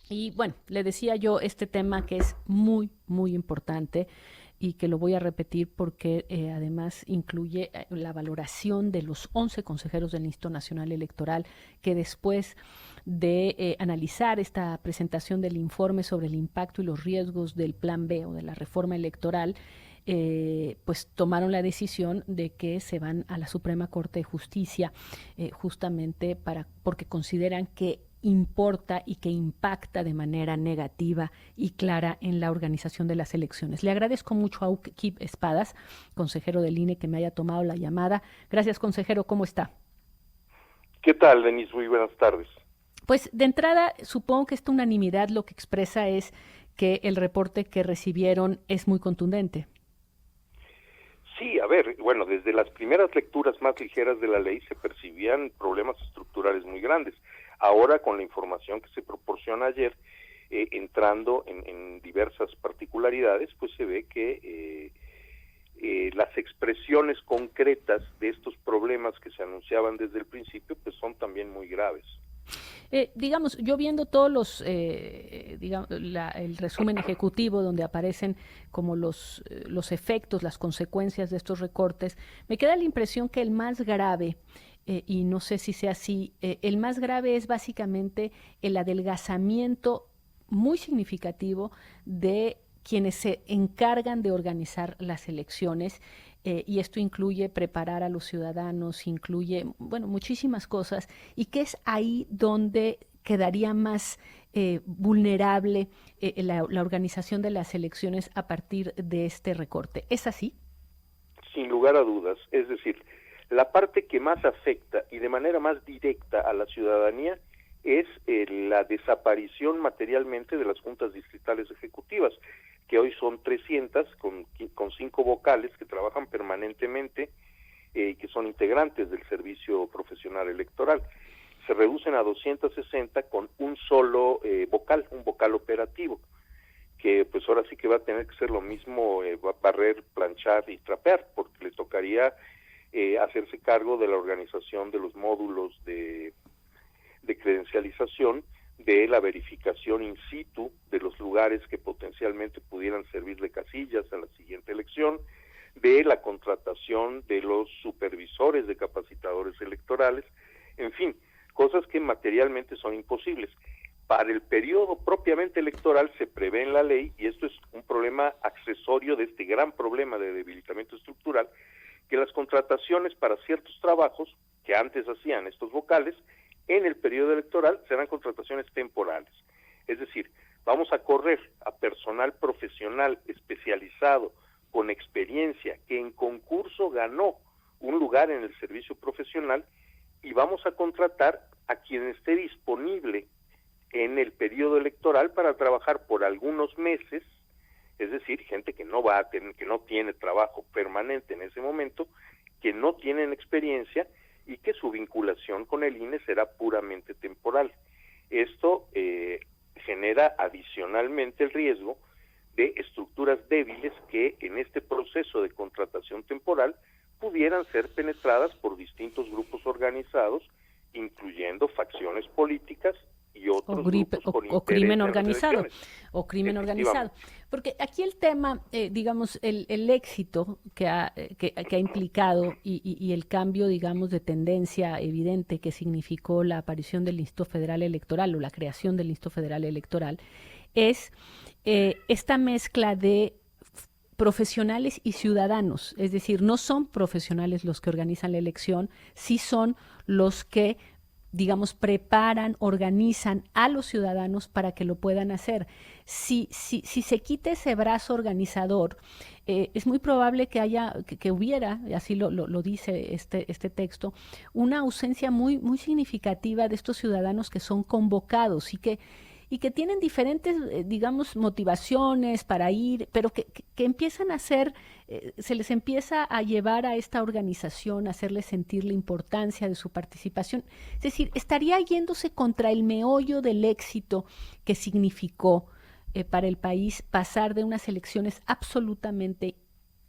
Y bueno, le decía yo este tema que es muy, muy importante y que lo voy a repetir porque además incluye la valoración de los 11 consejeros del Instituto Nacional Electoral que después de analizar esta presentación del informe sobre el impacto y los riesgos del Plan B o de la reforma electoral, pues tomaron la decisión de que se van a la Suprema Corte de Justicia justamente porque consideran que importa y que impacta de manera negativa y clara en la organización de las elecciones. Le agradezco mucho a Ukip Espadas, consejero del INE, que me haya tomado la llamada. Gracias, consejero, ¿cómo está? ¿Qué tal, Denise? Muy buenas tardes. Pues de entrada, supongo que esta unanimidad lo que expresa es que el reporte que recibieron es muy contundente. Sí, a ver, bueno, desde las primeras lecturas más ligeras de la ley se percibían problemas estructurales muy grandes. Ahora, con la información que se proporciona ayer, entrando en diversas particularidades, pues se ve que las expresiones concretas de estos problemas que se anunciaban desde el principio, pues son también muy graves. Digamos, yo viendo todos digamos, el resumen ejecutivo donde aparecen como los efectos, las consecuencias de estos recortes, me queda la impresión que el más grave, y no sé si sea así, el más grave es básicamente el adelgazamiento muy significativo de quienes se encargan de organizar las elecciones, y esto incluye preparar a los ciudadanos, incluye, bueno, muchísimas cosas, y que es ahí donde quedaría más vulnerable la organización de las elecciones a partir de este recorte. ¿Es así? Sin lugar a dudas, es decir, la parte que más afecta y de manera más directa a la ciudadanía es la desaparición materialmente de las juntas distritales ejecutivas, que hoy son 300 con 5 vocales que trabajan permanentemente, que son integrantes del servicio profesional electoral. Se reducen a 260 con un solo vocal, un vocal operativo, que pues ahora sí que va a tener que ser lo mismo, barrer, planchar y trapear, porque le tocaría hacerse cargo de la organización de los módulos de credencialización, de la verificación in situ de los lugares que potencialmente pudieran servir de casillas a la siguiente elección, de la contratación de los supervisores de capacitadores electorales, en fin, cosas que materialmente son imposibles. Para el periodo propiamente electoral se prevé en la ley, y esto es un problema accesorio de este gran problema de debilitamiento estructural, que las contrataciones para ciertos trabajos que antes hacían estos vocales, en el periodo electoral serán contrataciones temporales. Es decir, vamos a correr a personal profesional especializado, con experiencia, que en concurso ganó un lugar en el servicio profesional, y vamos a contratar a quien esté disponible en el periodo electoral para trabajar por algunos meses, es decir, gente que no va a tener, que no tiene trabajo permanente en ese momento, que no tienen experiencia y que su vinculación con el INE será puramente temporal. Esto genera adicionalmente el riesgo de estructuras débiles que en este proceso de contratación temporal pudieran ser penetradas por distintos grupos organizados, incluyendo facciones políticas y otros grupos con O interés crimen en las organizado, elecciones. o crimen organizado. Efectivamente. Porque aquí el tema, digamos, el éxito que ha implicado y el cambio, digamos, de tendencia evidente que significó la aparición del Instituto Federal Electoral o la creación del Instituto Federal Electoral es esta mezcla de profesionales y ciudadanos, es decir, no son profesionales los que organizan la elección, sí son los que digamos, preparan, organizan a los ciudadanos para que lo puedan hacer. Si se quita ese brazo organizador, es muy probable que hubiera, y así lo dice este texto, una ausencia muy, muy significativa de estos ciudadanos que son convocados y que tienen diferentes, digamos, motivaciones para ir, pero que empiezan a hacer, se les empieza a llevar a esta organización, a hacerles sentir la importancia de su participación. Es decir, estaría yéndose contra el meollo del éxito que significó para el país pasar de unas elecciones absolutamente,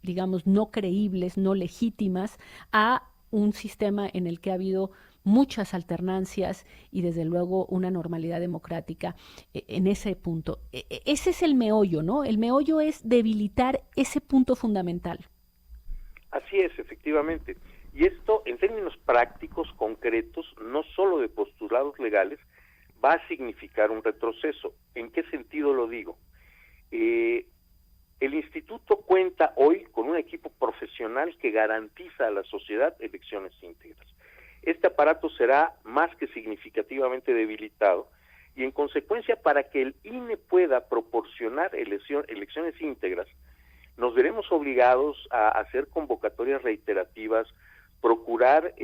digamos, no creíbles, no legítimas, a un sistema en el que ha habido muchas alternancias y desde luego una normalidad democrática en ese punto. Ese es el meollo, ¿no? El meollo es debilitar ese punto fundamental. Así es, efectivamente. Y esto, en términos prácticos, concretos, no solo de postulados legales, va a significar un retroceso. ¿En qué sentido lo digo? El instituto cuenta hoy con un equipo profesional que garantiza a la sociedad elecciones íntegras. Este aparato será más que significativamente debilitado y, en consecuencia, para que el INE pueda proporcionar elecciones íntegras, nos veremos obligados a hacer convocatorias reiterativas, procurar,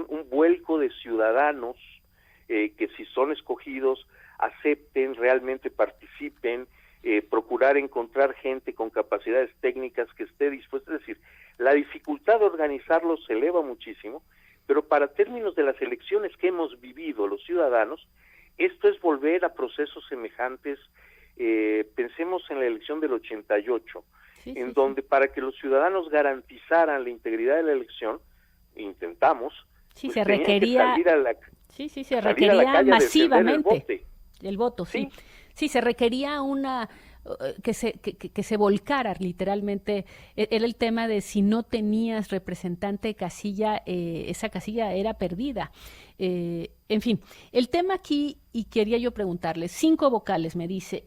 un vuelco de ciudadanos que, si son escogidos, acepten, realmente participen, procurar encontrar gente con capacidades técnicas que esté dispuesta. Es decir, la dificultad de organizarlo se eleva muchísimo, pero para términos de las elecciones que hemos vivido los ciudadanos, esto es volver a procesos semejantes. Pensemos en la elección del 88, donde para que los ciudadanos garantizaran la integridad de la elección, intentamos, se requería, se requería masivamente el voto, sí, se requería una que se volcara literalmente. Era el tema de si no tenías representante de casilla, esa casilla era perdida. En fin, el tema aquí, y quería yo preguntarle, 5 vocales, me dice,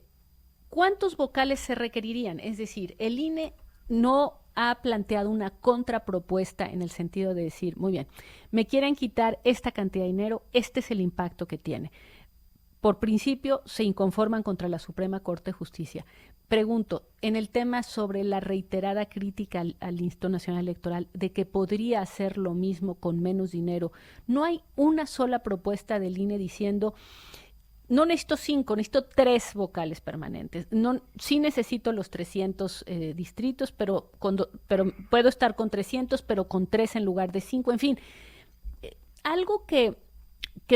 ¿cuántos vocales se requerirían? Es decir, el INE no ha planteado una contrapropuesta en el sentido de decir, muy bien, me quieren quitar esta cantidad de dinero, este es el impacto que tiene. Por principio, se inconforman contra la Suprema Corte de Justicia. Pregunto, en el tema sobre la reiterada crítica al Instituto Nacional Electoral de que podría hacer lo mismo con menos dinero, ¿no hay una sola propuesta del INE diciendo, no necesito 5, necesito 3 vocales permanentes? No, sí necesito los 300 distritos, pero puedo estar con 300, pero con 3 en lugar de 5. En fin, algo que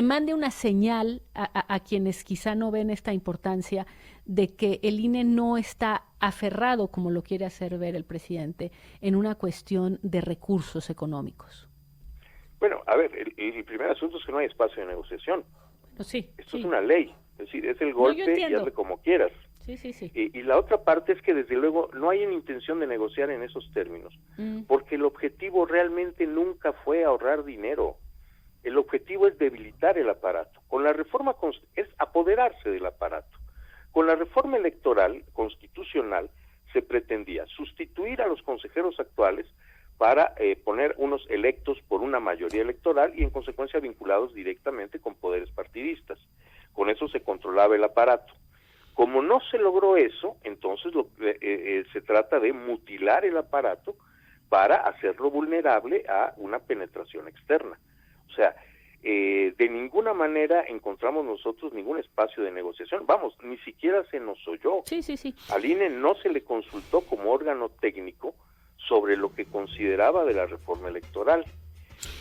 mande una señal a quienes quizá no ven esta importancia de que el INE no está aferrado, como lo quiere hacer ver el presidente, en una cuestión de recursos económicos. Bueno, a ver, el primer asunto es que no hay espacio de negociación. Esto es una ley, es decir, es el golpe y hazle como quieras. Y la otra parte es que, desde luego, no hay una intención de negociar en esos términos, porque el objetivo realmente nunca fue ahorrar dinero. El objetivo es debilitar el aparato. Con la reforma es apoderarse del aparato. Con la reforma electoral constitucional se pretendía sustituir a los consejeros actuales para poner unos electos por una mayoría electoral y, en consecuencia, vinculados directamente con poderes partidistas. Con eso se controlaba el aparato. Como no se logró eso, entonces se trata de mutilar el aparato para hacerlo vulnerable a una penetración externa. O sea, de ninguna manera encontramos nosotros ningún espacio de negociación. Vamos, ni siquiera se nos oyó. Al INE no se le consultó como órgano técnico sobre lo que consideraba de la reforma electoral.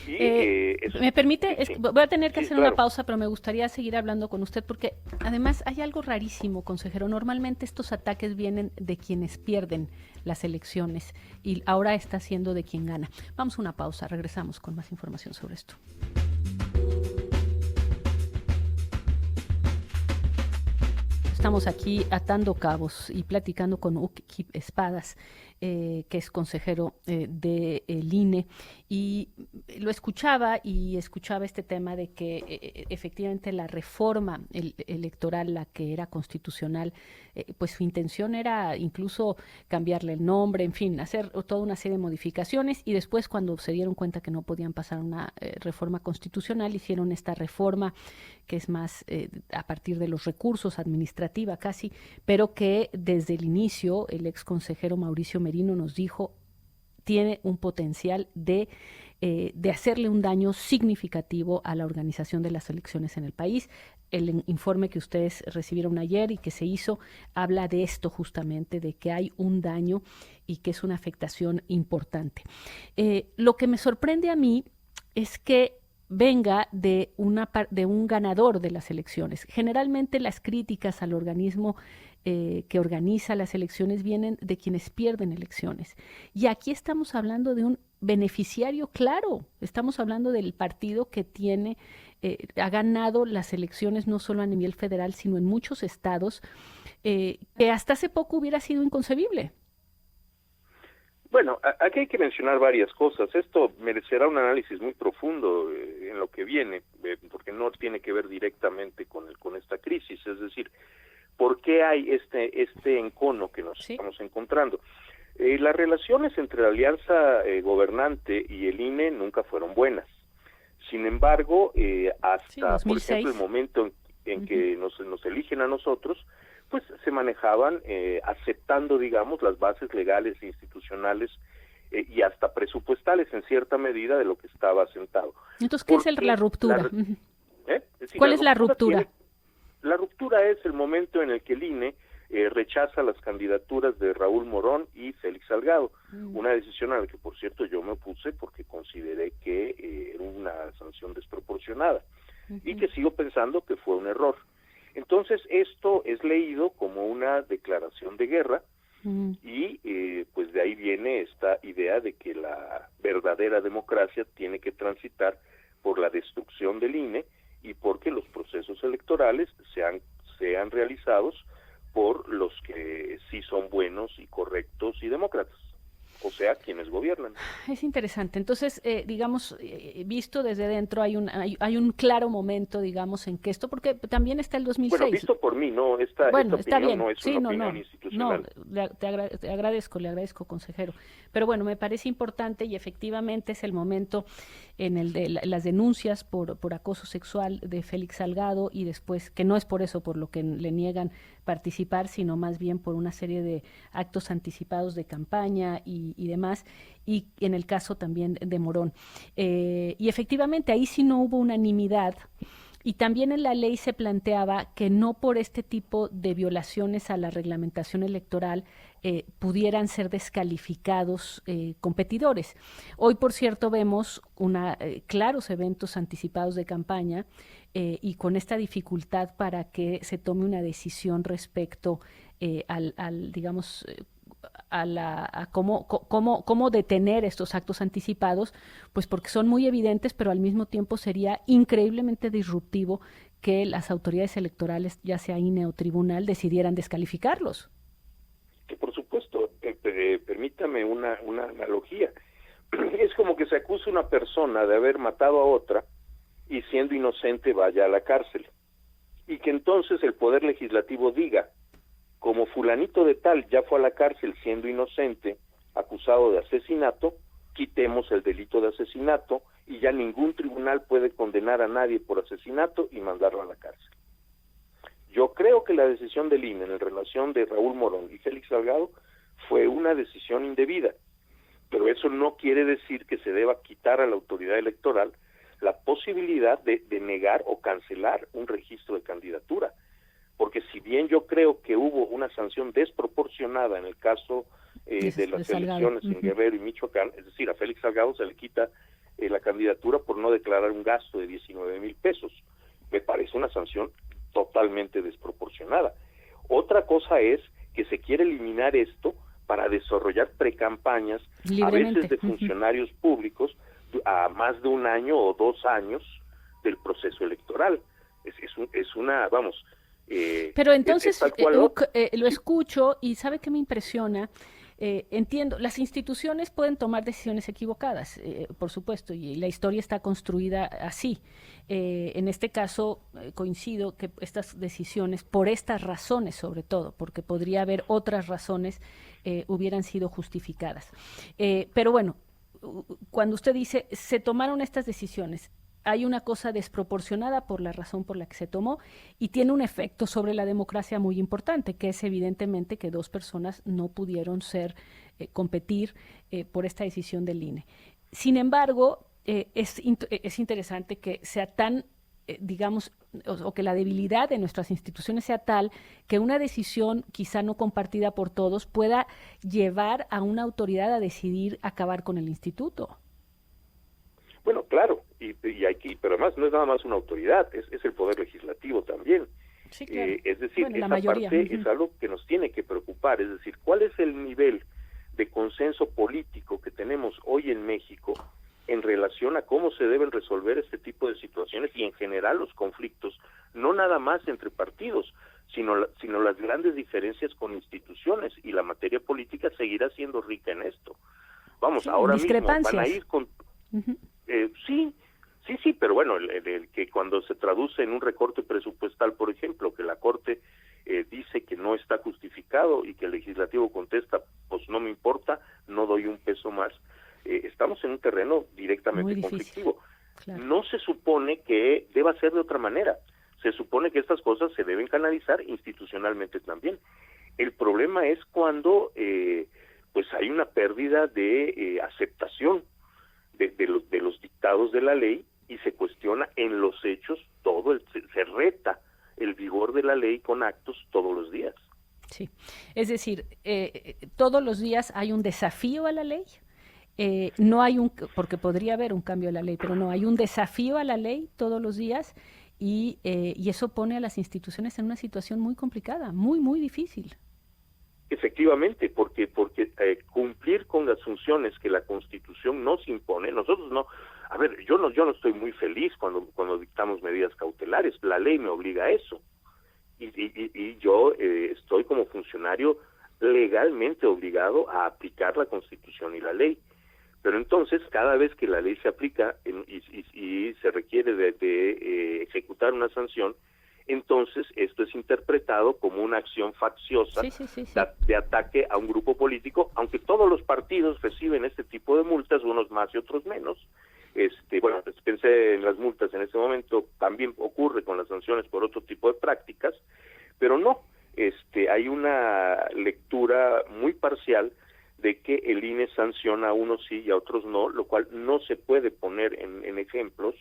¿Me permite? Voy a tener que hacer una pausa, pero me gustaría seguir hablando con usted, porque además hay algo rarísimo, consejero. Normalmente estos ataques vienen de quienes pierden las elecciones y ahora está siendo de quien gana. Vamos a una pausa, regresamos con más información sobre esto. Estamos aquí atando cabos y platicando con Uki Espadas, que es consejero del INE, y lo escuchaba este tema de que efectivamente la reforma electoral, la que era constitucional, pues su intención era incluso cambiarle el nombre, en fin, hacer toda una serie de modificaciones, y después, cuando se dieron cuenta que no podían pasar una reforma constitucional, hicieron esta reforma que es más a partir de los recursos, administrativa casi, pero que desde el inicio el ex consejero Mauricio Merino nos dijo tiene un potencial de hacerle un daño significativo a la organización de las elecciones en el país. El informe que ustedes recibieron ayer y que se hizo habla de esto justamente, de que hay un daño y que es una afectación importante. Lo que me sorprende a mí es que venga de un ganador de las elecciones. Generalmente las críticas al organismo que organiza las elecciones vienen de quienes pierden elecciones. Y aquí estamos hablando de un beneficiario claro. Estamos hablando del partido que tiene, ha ganado las elecciones no solo a nivel federal, sino en muchos estados, que hasta hace poco hubiera sido inconcebible. Bueno, aquí hay que mencionar varias cosas. Esto merecerá un análisis muy profundo en lo que viene, porque no tiene que ver directamente con esta crisis. Es decir, ¿por qué hay este encono que nos estamos encontrando? Las relaciones entre la alianza gobernante y el INE nunca fueron buenas. Sin embargo, hasta, por ejemplo, el momento en que nos eligen a nosotros, pues se manejaban aceptando, digamos, las bases legales e institucionales y hasta presupuestales en cierta medida de lo que estaba asentado. Entonces, ¿qué es la ruptura? ¿Cuál es la ruptura? La ruptura es el momento en el que el INE rechaza las candidaturas de Raúl Morón y Félix Salgado, una decisión a la que, por cierto, yo me opuse porque consideré que era una sanción desproporcionada y que sigo pensando que fue un error. Entonces, esto es leído como una declaración de guerra y pues de ahí viene esta idea de que la verdadera democracia tiene que transitar por la destrucción del INE y porque los procesos electorales sean realizados por los que sí son buenos y correctos y demócratas, o sea, quienes gobiernan. Es interesante. Entonces, digamos, visto desde dentro, hay un claro momento, digamos, en que esto, porque también está el 2006. Bueno, visto por mí, no, esta está opinión bien. no es una opinión institucional. No, le agradezco, consejero. Pero bueno, me parece importante y efectivamente es el momento en el de las denuncias por acoso sexual de Félix Salgado y después, que no es por eso por lo que le niegan participar, sino más bien por una serie de actos anticipados de campaña y demás, y en el caso también de Morón. Y efectivamente ahí sí no hubo unanimidad. Y también en la ley se planteaba que no por este tipo de violaciones a la reglamentación electoral pudieran ser descalificados competidores. Hoy, por cierto, vemos claros eventos anticipados de campaña y con esta dificultad para que se tome una decisión respecto digamos, a cómo detener estos actos anticipados, pues porque son muy evidentes, pero al mismo tiempo sería increíblemente disruptivo que las autoridades electorales, ya sea INE o tribunal, decidieran descalificarlos. Que por supuesto, permítame una analogía. Es como que se acusa una persona de haber matado a otra y siendo inocente vaya a la cárcel. Y que entonces el Poder Legislativo diga, como fulanito de tal ya fue a la cárcel siendo inocente, acusado de asesinato, quitemos el delito de asesinato y ya ningún tribunal puede condenar a nadie por asesinato y mandarlo a la cárcel. Yo creo que la decisión del INE en relación de Raúl Morón y Félix Salgado fue una decisión indebida, pero eso no quiere decir que se deba quitar a la autoridad electoral la posibilidad de negar o cancelar un registro de candidatura. Porque si bien yo creo que hubo una sanción desproporcionada en el caso de las elecciones en Guerrero y Michoacán, es decir, a Félix Salgado se le quita la candidatura por no declarar un gasto de 19,000 pesos. Me parece una sanción totalmente desproporcionada. Otra cosa es que se quiere eliminar esto para desarrollar precampañas, a veces de funcionarios públicos, a más de un año o 2 años del proceso electoral. Es una, vamos... Pero entonces lo escucho y ¿sabe qué me impresiona? Entiendo, las instituciones pueden tomar decisiones equivocadas, por supuesto, y la historia está construida así. En este caso, coincido que estas decisiones, por estas razones sobre todo, porque podría haber otras razones, hubieran sido justificadas. Pero bueno, cuando usted dice, se tomaron estas decisiones, hay una cosa desproporcionada por la razón por la que se tomó y tiene un efecto sobre la democracia muy importante, que es evidentemente que 2 personas no pudieron competir por esta decisión del INE. Sin embargo, es interesante que sea tan, digamos, o que la debilidad de nuestras instituciones sea tal que una decisión quizá no compartida por todos pueda llevar a una autoridad a decidir acabar con el instituto. Bueno, claro, y aquí, pero además no es nada más una autoridad, es el Poder Legislativo también. Sí, claro. Es decir, bueno, esa parte es algo que nos tiene que preocupar, es decir, ¿cuál es el nivel de consenso político que tenemos hoy en México en relación a cómo se deben resolver este tipo de situaciones y en general los conflictos, no nada más entre partidos, sino las grandes diferencias con instituciones, y la materia política seguirá siendo rica en esto. Vamos, Sí, ahora mismo van a ir con... Uh-huh. Sí, pero bueno, el que cuando se traduce en un recorte presupuestal, por ejemplo, que la Corte dice que no está justificado y que el Legislativo contesta, pues no me importa, no doy un peso más, estamos en un terreno directamente conflictivo. Claro. No se supone que deba ser de otra manera, se supone que estas cosas se deben canalizar institucionalmente también. El problema es cuando pues hay una pérdida de aceptación de los dictados de la ley y se cuestiona en los hechos se reta el vigor de la ley con actos todos los días. Sí, es decir, todos los días hay un desafío a la ley. No hay porque podría haber un cambio a la ley, pero no, hay un desafío a la ley todos los días y eso pone a las instituciones en una situación muy complicada, muy, muy difícil. Efectivamente, porque cumplir con las funciones que la Constitución nos impone, nosotros no, a ver, yo no estoy muy feliz cuando dictamos medidas cautelares, la ley me obliga a eso, y yo estoy como funcionario legalmente obligado a aplicar la Constitución y la ley, pero entonces cada vez que la ley se aplica y se requiere de ejecutar una sanción, entonces esto es interpretado como una acción facciosa de ataque a un grupo político, aunque todos los partidos reciben este tipo de multas, unos más y otros menos. Bueno, pensé en las multas en este momento, también ocurre con las sanciones por otro tipo de prácticas, pero no, hay una lectura muy parcial de que el INE sanciona a unos sí y a otros no, lo cual no se puede poner en ejemplos,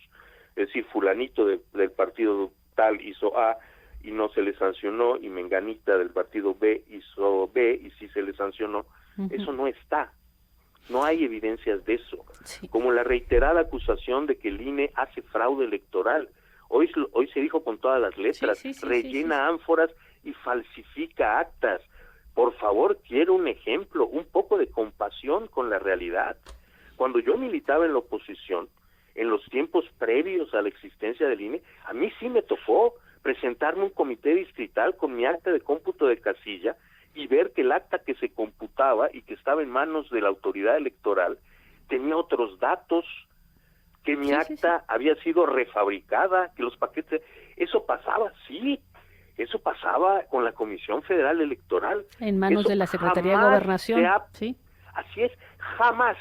es decir, fulanito del partido tal hizo A y no se le sancionó, y menganita del partido B hizo B y sí se le sancionó. Uh-huh. Eso no está, no hay evidencias de eso, sí. Como la reiterada acusación de que el INE hace fraude electoral. Hoy se dijo con todas las letras, rellena ánforas y falsifica actas. Por favor, quiero un ejemplo, un poco de compasión con la realidad. Cuando yo militaba en la oposición, en los tiempos previos a la existencia del INE, a mí sí me tocó presentarme un comité distrital con mi acta de cómputo de casilla y ver que el acta que se computaba y que estaba en manos de la autoridad electoral tenía otros datos, que mi acta había sido refabricada, que los paquetes... Eso pasaba, sí, eso pasaba con la Comisión Federal Electoral. En manos de la Secretaría de Gobernación, sí. Así es, jamás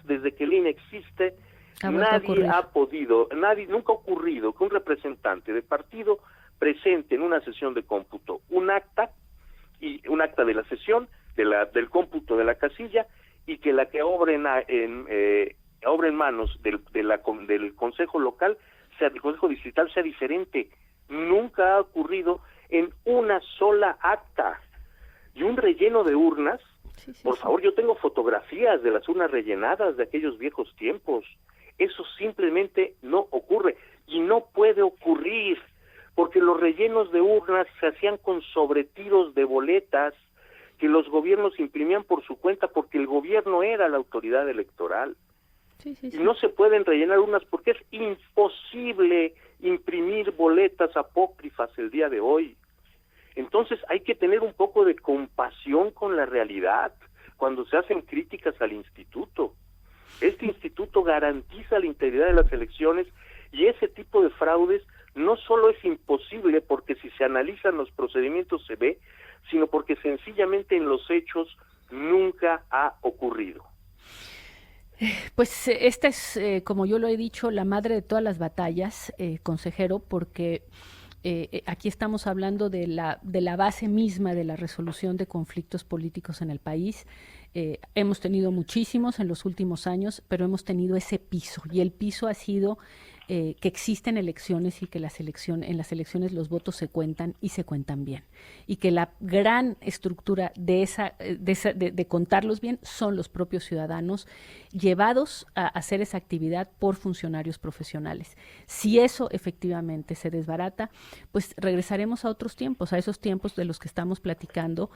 desde que el INE existe, nadie ha podido, nunca ha ocurrido que un representante de partido presente en una sesión de cómputo un acta de la sesión, del cómputo de la casilla, y que la que obra en manos del Consejo Local, del Consejo Distrital, sea diferente. Nunca ha ocurrido en una sola acta. Y un relleno de urnas, por favor, yo tengo fotografías de las urnas rellenadas de aquellos viejos tiempos. Eso simplemente no ocurre y no puede ocurrir, porque los rellenos de urnas se hacían con sobretiros de boletas que los gobiernos imprimían por su cuenta, porque el gobierno era la autoridad electoral. Y no se pueden rellenar urnas porque es imposible imprimir boletas apócrifas el día de hoy. Entonces hay que tener un poco de compasión con la realidad cuando se hacen críticas al instituto. Este instituto garantiza la integridad de las elecciones y ese tipo de fraudes no solo es imposible porque si se analizan los procedimientos se ve, sino porque sencillamente en los hechos nunca ha ocurrido. Pues esta es, como yo lo he dicho, la madre de todas las batallas, consejero, porque aquí estamos hablando de la base misma de la resolución de conflictos políticos en el país. Hemos tenido muchísimos en los últimos años, pero hemos tenido ese piso, y el piso ha sido que existen elecciones y que en las elecciones los votos se cuentan y se cuentan bien. Y que la gran estructura de contarlos bien son los propios ciudadanos llevados a hacer esa actividad por funcionarios profesionales. Si eso efectivamente se desbarata, pues regresaremos a otros tiempos, a esos tiempos de los que estamos platicando,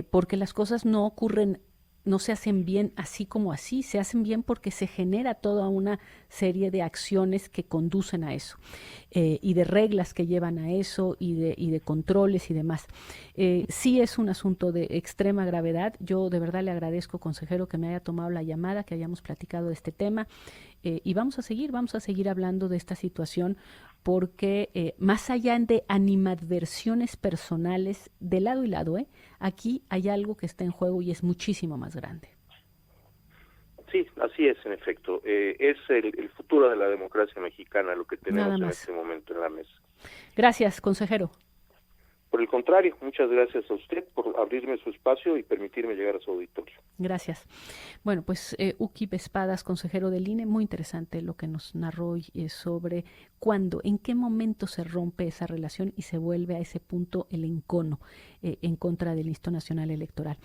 porque las cosas no ocurren, no se hacen bien así como así, se hacen bien porque se genera toda una serie de acciones que conducen a eso, y de reglas que llevan a eso, y de controles y demás. Sí es un asunto de extrema gravedad. Yo de verdad le agradezco, consejero, que me haya tomado la llamada, que hayamos platicado de este tema, y vamos a seguir hablando de esta situación, porque más allá de animadversiones personales de lado y lado, aquí hay algo que está en juego y es muchísimo más grande. Sí, así es, en efecto. Es el futuro de la democracia mexicana lo que tenemos en este momento en la mesa. Gracias, consejero. Por el contrario, muchas gracias a usted por abrirme su espacio y permitirme llegar a su auditorio. Gracias. Bueno, pues Uki Espadas, consejero del INE, muy interesante lo que nos narró hoy sobre cuándo, en qué momento se rompe esa relación y se vuelve a ese punto el encono en contra del Instituto Nacional Electoral.